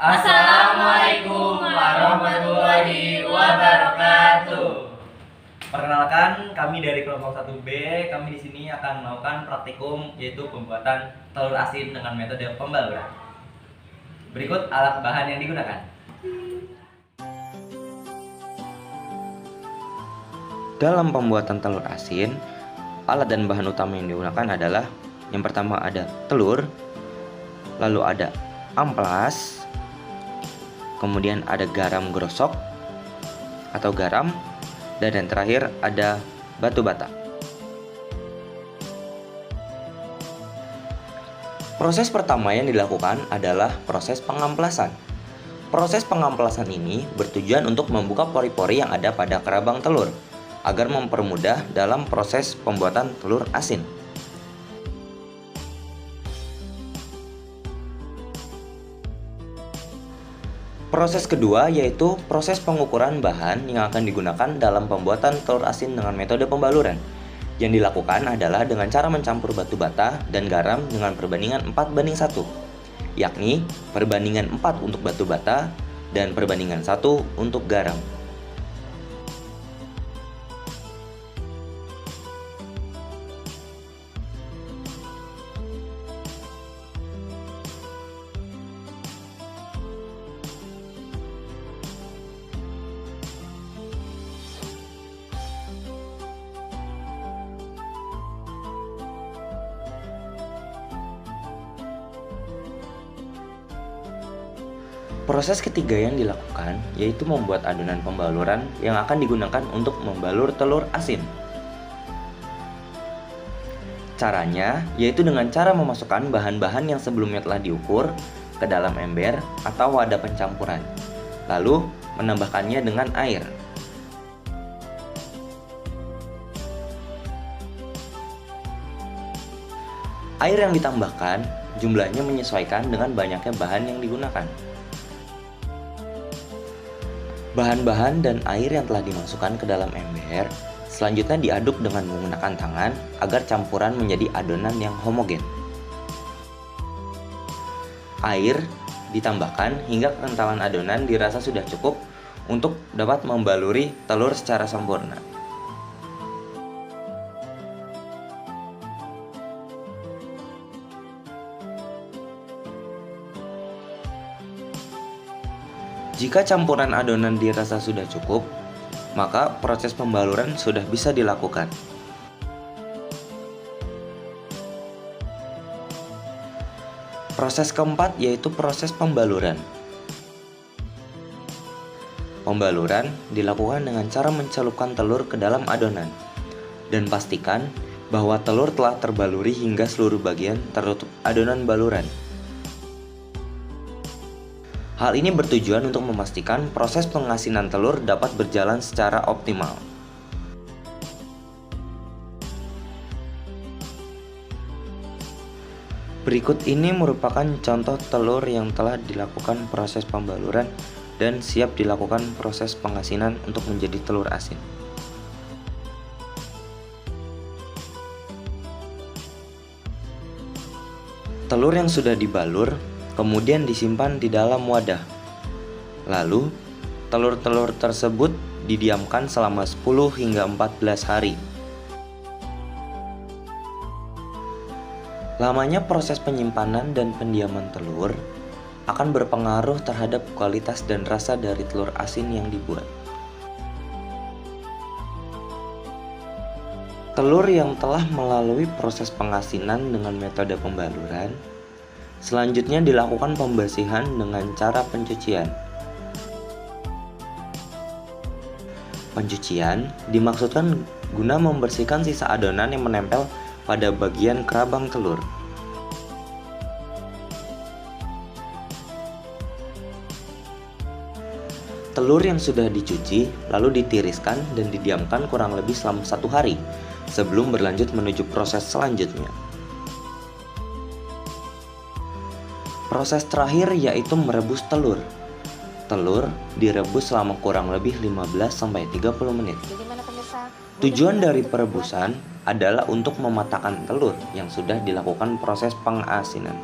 Assalamualaikum warahmatullahi wabarakatuh. Perkenalkan, kami dari kelompok 1B. Kami di sini akan melakukan praktikum, yaitu pembuatan telur asin dengan metode pembaluran. Berikut alat bahan yang digunakan. Dalam pembuatan telur asin, alat dan bahan utama yang digunakan adalah yang pertama ada telur, lalu ada amplas, kemudian ada garam grosok atau garam, dan yang terakhir ada batu bata. Proses pertama yang dilakukan adalah proses pengamplasan. Proses pengamplasan ini bertujuan untuk membuka pori-pori yang ada pada kerabang telur agar mempermudah dalam proses pembuatan telur asin. Proses kedua yaitu proses pengukuran bahan yang akan digunakan dalam pembuatan telur asin dengan metode pembaluran. Yang dilakukan adalah dengan cara mencampur batu bata dan garam dengan perbandingan 4:1, yakni perbandingan 4 untuk batu bata dan perbandingan 1 untuk garam. Proses ketiga yang dilakukan yaitu membuat adonan pembaluran yang akan digunakan untuk membalur telur asin. Caranya yaitu dengan cara memasukkan bahan-bahan yang sebelumnya telah diukur ke dalam ember atau wadah pencampuran, lalu menambahkannya dengan air. Air yang ditambahkan jumlahnya menyesuaikan dengan banyaknya bahan yang digunakan. Bahan-bahan dan air yang telah dimasukkan ke dalam ember selanjutnya diaduk dengan menggunakan tangan agar campuran menjadi adonan yang homogen. Air ditambahkan hingga kekentalan adonan dirasa sudah cukup untuk dapat membaluri telur secara sempurna. Jika campuran adonan dirasa sudah cukup, maka proses pembaluran sudah bisa dilakukan. Proses keempat yaitu proses pembaluran. Pembaluran dilakukan dengan cara mencelupkan telur ke dalam adonan dan pastikan bahwa telur telah terbaluri hingga seluruh bagian tertutup adonan baluran. Hal ini bertujuan untuk memastikan proses pengasinan telur dapat berjalan secara optimal. Berikut ini merupakan contoh telur yang telah dilakukan proses pembaluran dan siap dilakukan proses pengasinan untuk menjadi telur asin. Telur yang sudah dibalur kemudian disimpan di dalam wadah. Lalu, telur-telur tersebut didiamkan selama 10 hingga 14 hari. Lamanya proses penyimpanan dan pendiaman telur akan berpengaruh terhadap kualitas dan rasa dari telur asin yang dibuat. Telur yang telah melalui proses pengasinan dengan metode pembaluran selanjutnya dilakukan pembasihan dengan cara pencucian. Pencucian dimaksudkan guna membersihkan sisa adonan yang menempel pada bagian kerabang telur. Telur yang sudah dicuci lalu ditiriskan dan didiamkan kurang lebih selama 1 hari sebelum berlanjut menuju proses selanjutnya. Proses terakhir yaitu merebus telur. Telur direbus selama kurang lebih 15-30 menit. Tujuan dari perebusan adalah untuk mematahkan telur yang sudah dilakukan proses pengasinan.